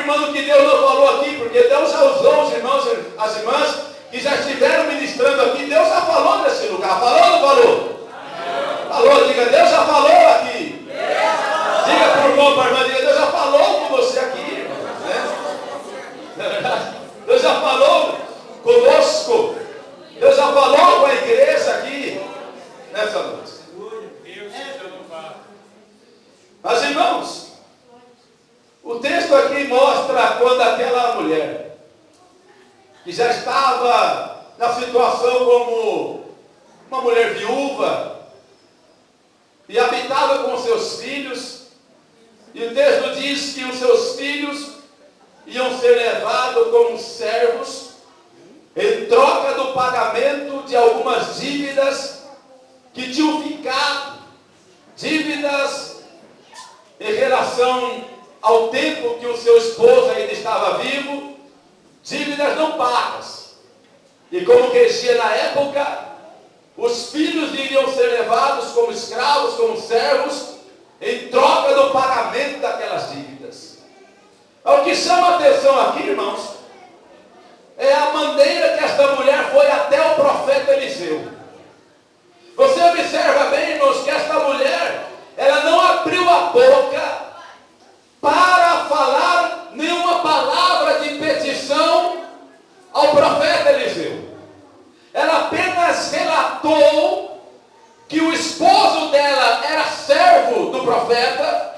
afirmando que Deus não falou aqui, porque Deus já usou os irmãos e as irmãs que já estiveram ministrando aqui. Deus já falou nesse lugar. Falou ou não falou? Falou, diga, Deus já falou aqui. Diga para o irmão, para a irmã, diga, Deus já falou com você aqui, irmão, né? Deus já falou conosco. Deus já falou com a igreja aqui nessa noite. Mas, irmãos, o texto aqui mostra quando aquela mulher, que já estava na situação como uma mulher viúva, e habitava com seus filhos, e o texto diz que os seus filhos iam ser levados como servos, em troca do pagamento de algumas dívidas que tinham ficado, dívidas em relação ao tempo que o seu esposo ainda estava vivo, dívidas não pagas. E como crescia na época, os filhos iriam ser levados como escravos, como servos, em troca do pagamento daquelas dívidas. O que chama a atenção aqui, irmãos, é a maneira que esta mulher foi até o profeta Eliseu. Você observa bem, irmãos, que esta mulher, ela não abriu a boca para falar nenhuma palavra de petição ao profeta Eliseu. Ela apenas relatou que o esposo dela era servo do profeta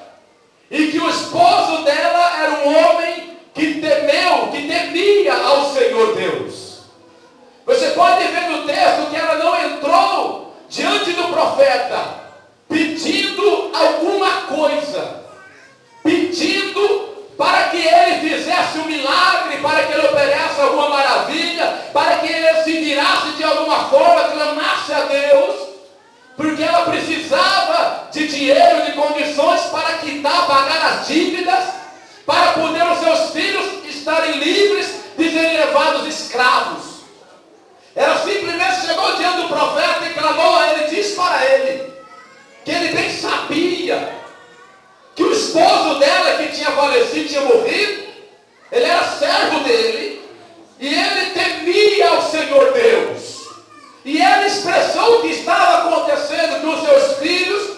e que o esposo dela era um homem que temia ao Senhor Deus. Você pode ver no texto que ela não entrou diante do profeta pedindo alguma coisa, pedindo para que ele fizesse um milagre, para que ele operasse alguma maravilha, para que ele se virasse de alguma forma, clamasse a Deus, porque ela precisava de dinheiro, de condições para quitar, pagar as dívidas, para poder os seus filhos estarem livres de serem levados escravos. Ela simplesmente chegou diante do profeta e clamou a ele, disse para ele, que ele bem sabia que o esposo dela que tinha falecido, tinha morrido, ele era servo dele, e ele temia ao Senhor Deus, e ela expressou o que estava acontecendo, que os seus filhos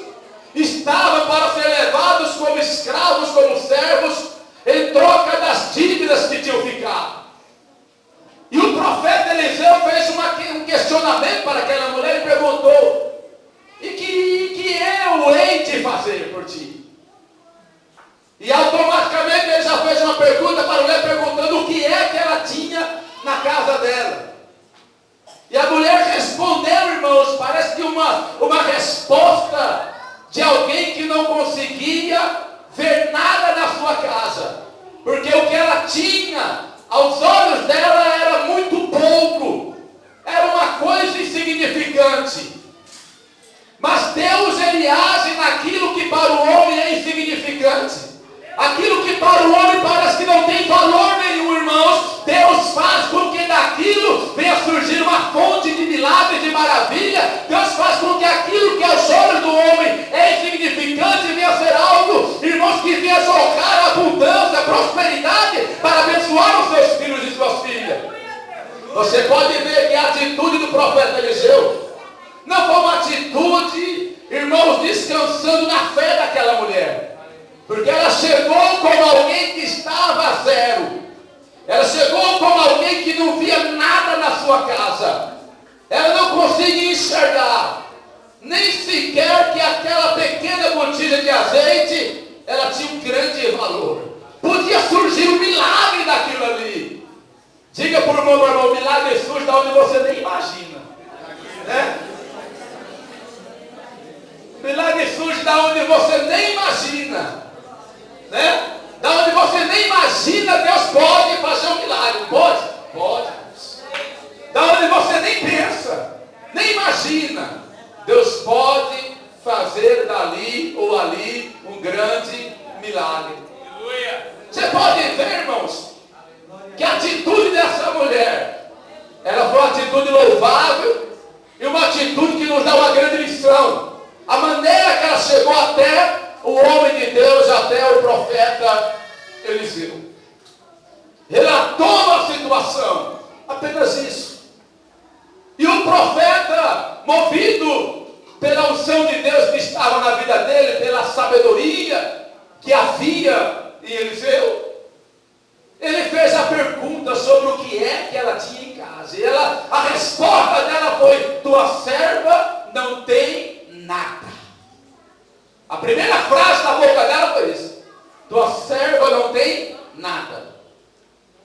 estavam para ser levados como escravos, como servos, em troca das dívidas que tinham ficado. E o profeta Eliseu fez um questionamento para aquela mulher e perguntou, e que eu hei de fazer por ti? E automaticamente ele já fez uma pergunta para a mulher, perguntando o que é que ela tinha na casa dela. E a mulher respondeu, irmãos, parece que uma resposta de alguém que não conseguia ver nada na sua casa. Porque o que ela tinha aos olhos dela era muito pouco, era uma coisa insignificante. Mas Deus, ele age naquilo que para o homem é insignificante. Aquilo que para o homem parece que não tem valor nenhum, irmãos, Deus faz com que daquilo venha surgir uma fonte de milagre, de maravilha. Deus faz com que aquilo que aos olhos do homem é insignificante venha ser algo, irmãos, que venha jogar abundância, prosperidade para abençoar os seus filhos e suas filhas. Você pode ver que a atitude do profeta Eliseu não foi uma atitude, irmãos, descansando na fé daquela mulher. Porque ela chegou como alguém que estava a zero. Ela chegou como alguém que não via nada na sua casa. Ela não conseguia enxergar nem sequer que aquela pequena botija de azeite, ela tinha um grande valor. Podia surgir um milagre daquilo ali. Diga para o irmão, meu irmão, o milagre surge da onde você nem imagina, né? Milagre surge da onde você nem imagina, né? Da onde você nem imagina, Deus pode fazer um milagre. Pode? Pode. Da onde você nem pensa, nem imagina, Deus pode fazer dali ou ali um grande milagre. Você pode ver, irmãos, que a atitude dessa mulher, ela foi uma atitude louvável e uma atitude que nos dá uma grande lição. A maneira que ela chegou até o homem de Deus, até o profeta Eliseu. relatou a situação. Apenas isso. E o profeta, movido pela unção de Deus que estava na vida dele, pela sabedoria que havia em Eliseu, ele fez a pergunta sobre o que é que ela tinha em casa. E a resposta dela foi: tua serva não tem nada. A primeira frase da boca dela foi isso: tua serva não tem nada.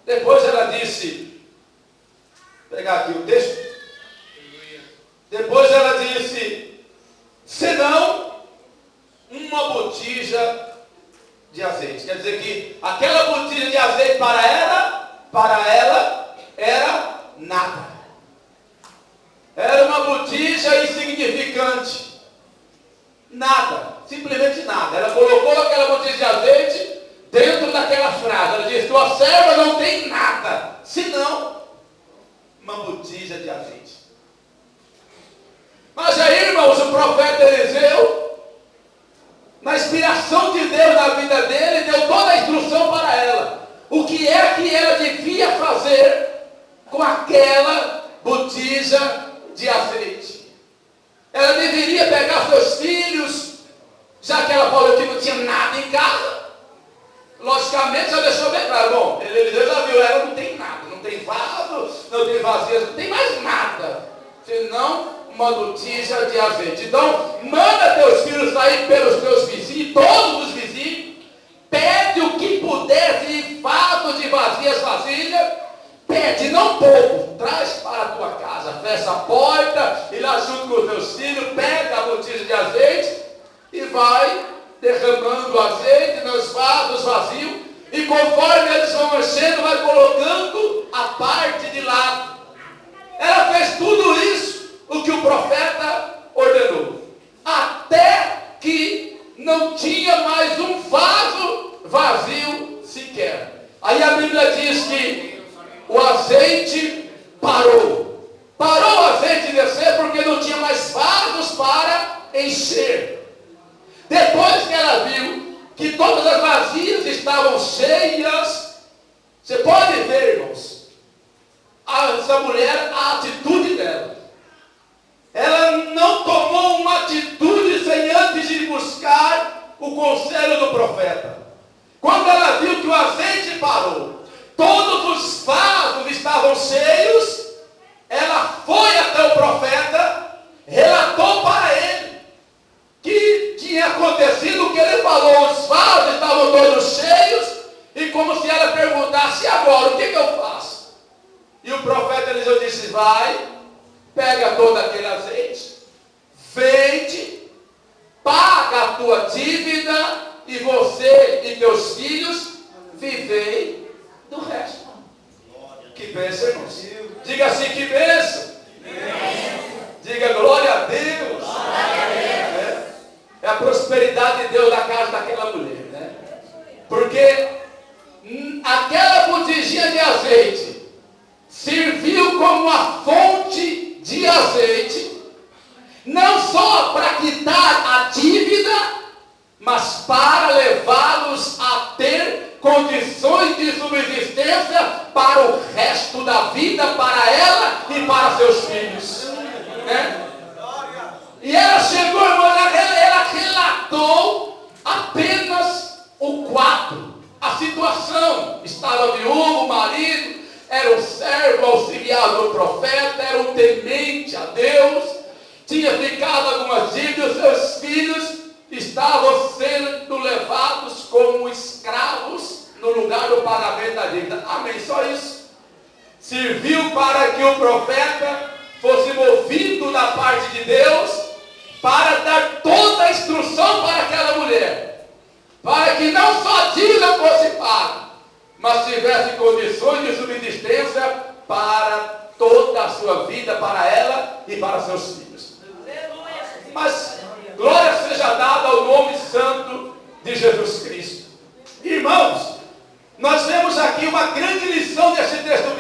Depois ela disse, vou pegar aqui o texto. Depois ela disse: senão uma botija de azeite. Quer dizer que aquela botija de azeite para ela era nada. Era uma botija insignificante. Nada, simplesmente nada. Ela colocou aquela botija de azeite dentro daquela frase. Ela disse: tua serva não tem nada, senão uma botija de azeite. Mas aí, irmãos, o profeta Eliseu, na inspiração de Deus na vida dele, deu toda a instrução para ela. O que é que ela devia fazer com aquela botija de azeite? Ela deveria pegar seus filhos, já que ela falou que não tinha nada em casa. Logicamente, já deixou bem claro. Bom, Eliseu já viu, ela não tem nada. Não tem vaso, não tem vasilhas, não tem mais nada. Senão uma botija de azeite. Então, manda teus filhos sair pelos teus vizinhos, todos os vizinhos, pede o que puder de vasos, de vasilhas, pede, não pouco, traz para a tua casa, fecha a porta, e lá junto com os teus filhos, pega a botija de azeite, e vai derramando o azeite nos vasos vazios, e conforme eles vão enchendo, vai colocando a parte de lado. Ela fez tudo isso, o que o profeta ordenou, até que não tinha mais um vaso vazio sequer. Aí a Bíblia diz que o azeite parou o azeite descer, porque não tinha mais vasos para encher. Depois que ela viu que todas as vasilhas estavam cheias, você pode ver, irmãos, essa mulher, a atitude dela. Ela não tomou uma atitude sem antes de buscar o conselho do profeta. Quando ela viu que o azeite parou, todos os vasos estavam cheios, ela foi até o profeta, relatou para ele que tinha acontecido o que ele falou. Os vasos estavam todos cheios, e como se ela perguntasse: e agora, o que eu faço? E o profeta Eliseu disse: vai, pega todo aquele azeite, vende, paga a tua dívida, e você e teus filhos vivei do resto. Que bênção, irmãos. Diga assim: que bênção. Diga glória a Deus. É a prosperidade de Deus na casa daquela mulher, né? Porque aquela botijinha de azeite serviu como uma fonte de azeite, não só para quitar a dívida, mas para levá-los a ter condições de subsistência para o resto da vida, para ela e para seus filhos, né? E ela chegou, irmão, ela relatou apenas o quadro, a situação. Estava viúvo, o marido era um servo auxiliar do profeta, era um temente a Deus, tinha ficado algumas dívidas, seus filhos estavam sendo levados como escravos no lugar do pagamento da dívida. Amém, só isso. Serviu para que o profeta fosse movido da parte de Deus para dar toda a instrução para aquela mulher, para que não só a dívida fosse paga, mas tivesse condições de subsistência para toda a sua vida, para ela e para seus filhos. Mas glória seja dada ao nome santo de Jesus Cristo. Irmãos, nós vemos aqui uma grande lição desse texto.